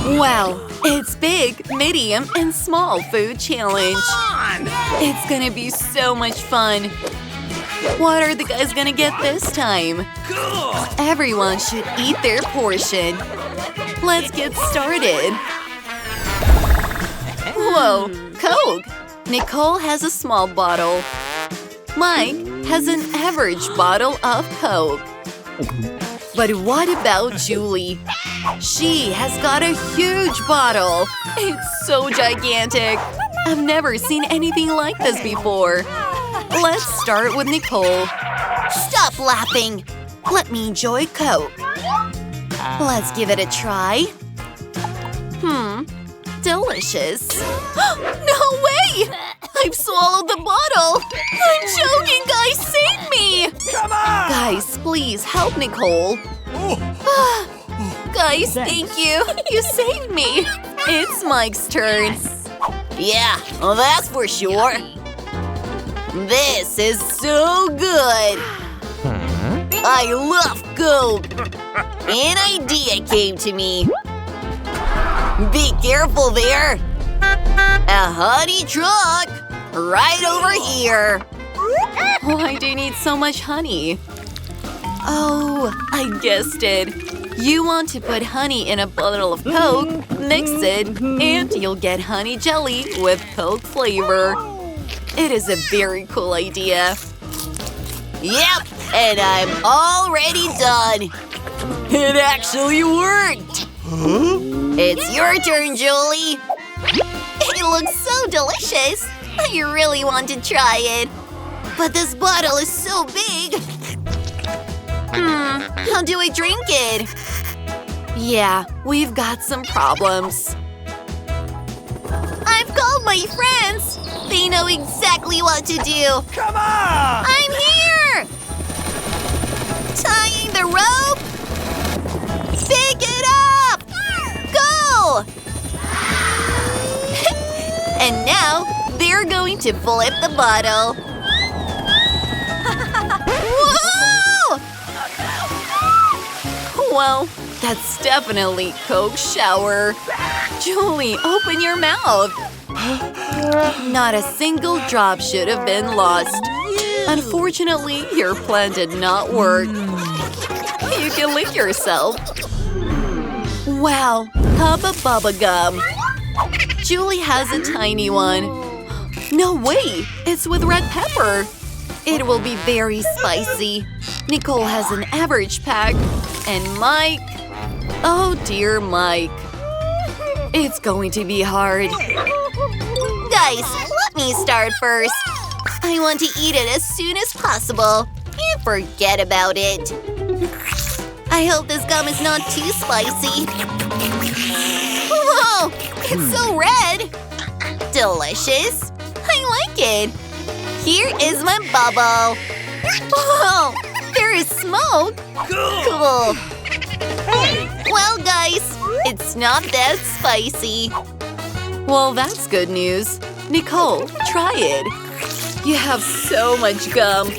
Wow, it's big, medium, and small food challenge. It's gonna be so much fun. What are the guys gonna get this time? Everyone should eat their portion. Let's get started. Whoa, Coke! Nicole has a small bottle. Mike has an average bottle of Coke. But what about Julie? She has got a huge bottle. It's so gigantic. I've never seen anything like this before. Let's start with Nicole. Stop laughing. Let me enjoy Coke. Let's give it a try. Delicious. No way! I've swallowed the bottle! I'm choking, guys! Save me! Come on! Guys, please help Nicole. Guys, thank you! You saved me! It's Mike's turn. Yeah, well, that's for sure. This is so good! I love Coke! An idea came to me. Be careful there! A honey truck! Right over here! Why do you need so much honey? Oh, I guessed it. You want to put honey in a bottle of Coke, mix it, and you'll get honey jelly with Coke flavor. It is a very cool idea. Yep, and I'm already done. It actually worked! It's your turn, Julie. It looks so delicious. I really want to try it. But this bottle is so big. How do I drink it? Yeah, we've got some problems. I've called my friends. They know exactly what to do. Come on! I'm here! Tying the rope. Pick it up! Go! And now, they're going to flip the bottle. Whoa! Well, that's definitely Coke shower. Julie, open your mouth. Not a single drop should have been lost. Unfortunately, your plan did not work. You can lick yourself. Wow, Bubba Gum. Julie has a tiny one. No way, it's with red pepper. It will be very spicy. Nicole has an average pack. And Mike… Oh dear, Mike. It's going to be hard. Guys, let me start first. I want to eat it as soon as possible. And forget about it. I hope this gum is not too spicy. Whoa! It's so red! Delicious! I like it! Here is my bubble! Whoa! There is smoke! Cool! Well, guys, it's not that spicy. Well, that's good news. Nicole, try it. You have so much gum.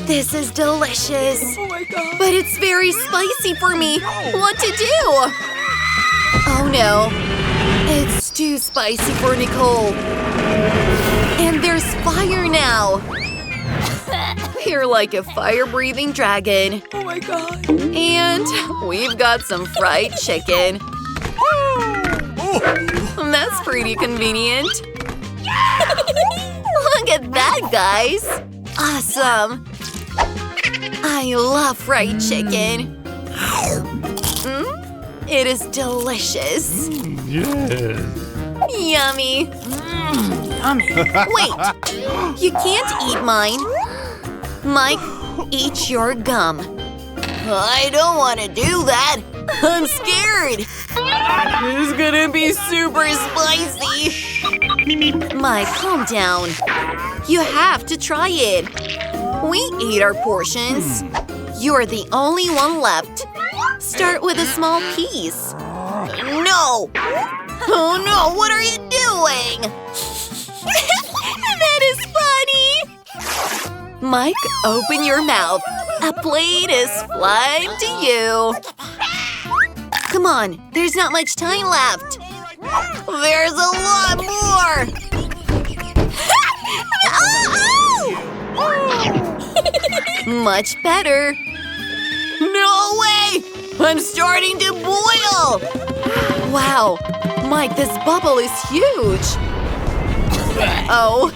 This is delicious. Oh my God. But it's very spicy for me. What to do? Oh no. It's too spicy for Nicole. And there's fire now. You're like a fire-breathing dragon. Oh my God. And we've got some fried chicken. That's pretty convenient. Look at that, guys. Awesome. I love fried chicken. It is delicious. Yummy. Yummy. Wait, you can't eat mine. Mike, eat your gum. I don't want to do that. I'm scared. It's gonna be super spicy. Mike, calm down. You have to try it. We ate our portions. You're the only one left. Start with a small piece. No! Oh no, what are you doing? That is funny! Mike, open your mouth. A plate is flying to you. Come on, there's not much time left. There's a lot more! Much better. No way! I'm starting to boil! Wow, Mike, this bubble is huge. Oh,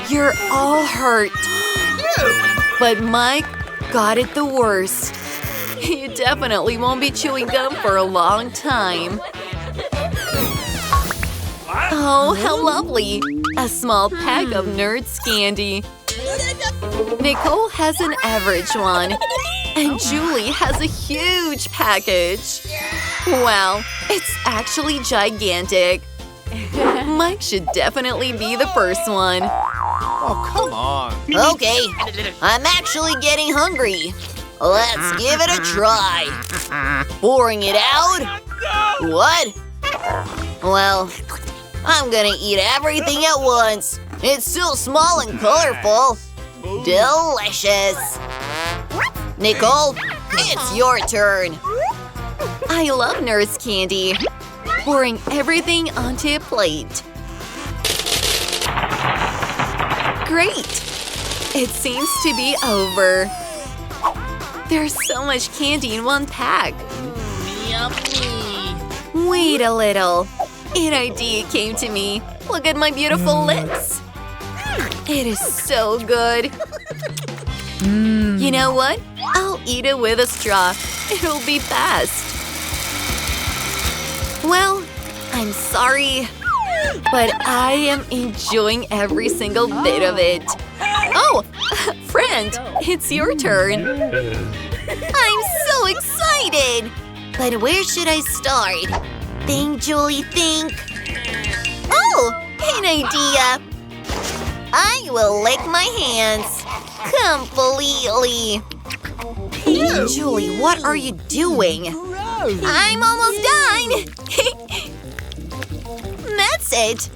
you're all hurt. But Mike got it the worst. You definitely won't be chewing gum for a long time. Oh, how lovely! A small pack of Nerds candy. Nicole has an average one. And Julie has a huge package. Wow, it's actually gigantic. Mike should definitely be the first one. Oh, come on. Okay, I'm actually getting hungry. Let's give it a try. Pouring it out? What? Well, I'm gonna eat everything at once. It's still small and colorful. Delicious. Nicole, it's your turn. I love Nerds candy. Pouring everything onto a plate. Great! It seems to be over. There's so much candy in one pack. Yummy. Wait a little. An idea came to me. Look at my beautiful lips. It is so good. You know what? I'll eat it with a straw. It'll be fast. Well, I'm sorry, but I am enjoying every single bit of it. Oh, friend, it's your turn. I'm so excited. But where should I start? Think, Julie, think. Oh, an idea. I will lick my hands completely. Hey, Julie, what are you doing? I'm almost done. That's it.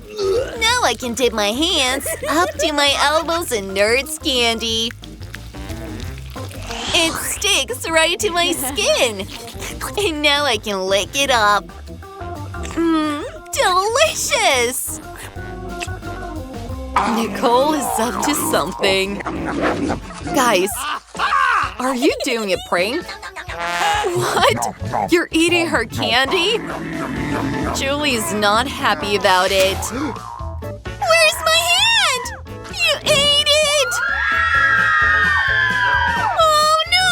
Now I can dip my hands up to my elbows in Nerds candy. It sticks right to my skin. And now I can lick it up. Delicious! Nicole is up to something. Guys, are you doing a prank? What? You're eating her candy? Julie's not happy about it. Where's my hand? You ate it! Oh no!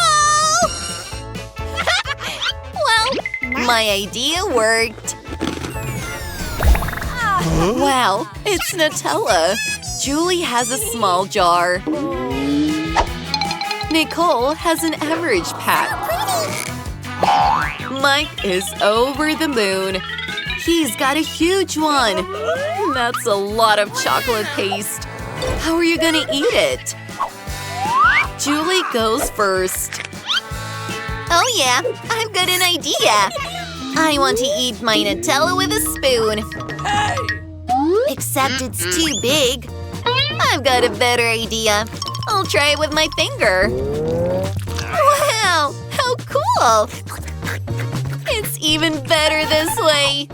Well, my idea worked. Wow, it's Nutella. Julie has a small jar. Nicole has an average pack. Mike is over the moon. He's got a huge one. That's a lot of chocolate paste. How are you gonna eat it? Julie goes first. Oh yeah, I've got an idea. I want to eat my Nutella with a spoon. Except it's too big. I've got a better idea. I'll try it with my finger. Wow, how cool! It's even better this way.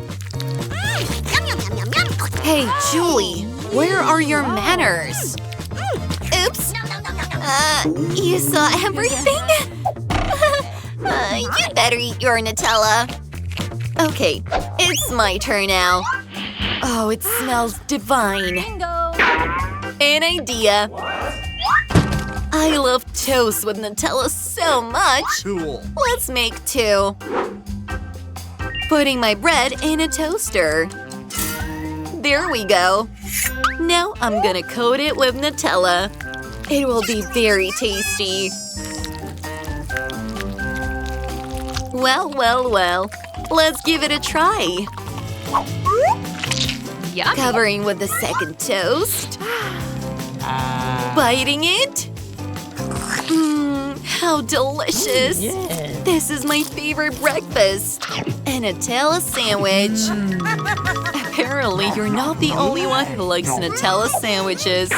Hey, Julie, where are your manners? Oops. You saw everything? You better eat your Nutella. Okay, it's my turn now. Oh, it smells divine. An idea. I love toast with Nutella so much. Cool. Let's make two. Putting my bread in a toaster. There we go. Now I'm gonna coat it with Nutella. It will be very tasty. Well, well, well. Let's give it a try. Yummy. Covering with the second toast. Biting it. How delicious. This is my favorite breakfast. A Nutella sandwich. Apparently, you're not the only one who likes Nutella sandwiches.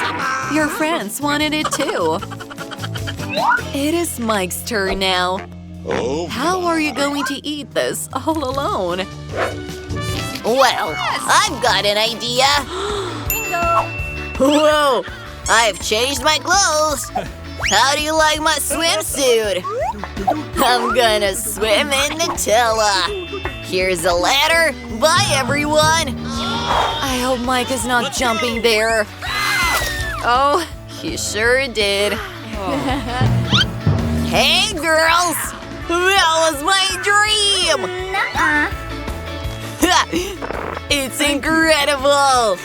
Your friends wanted it too. It is Mike's turn now. How are you going to eat this all alone? Well, I've got an idea. Whoa! I've changed my clothes. How do you like my swimsuit? I'm gonna swim in Nutella. Here's a ladder. Bye, everyone. I hope Mike is not jumping there. Oh, he sure did. Hey, girls! That was my dream! It's incredible!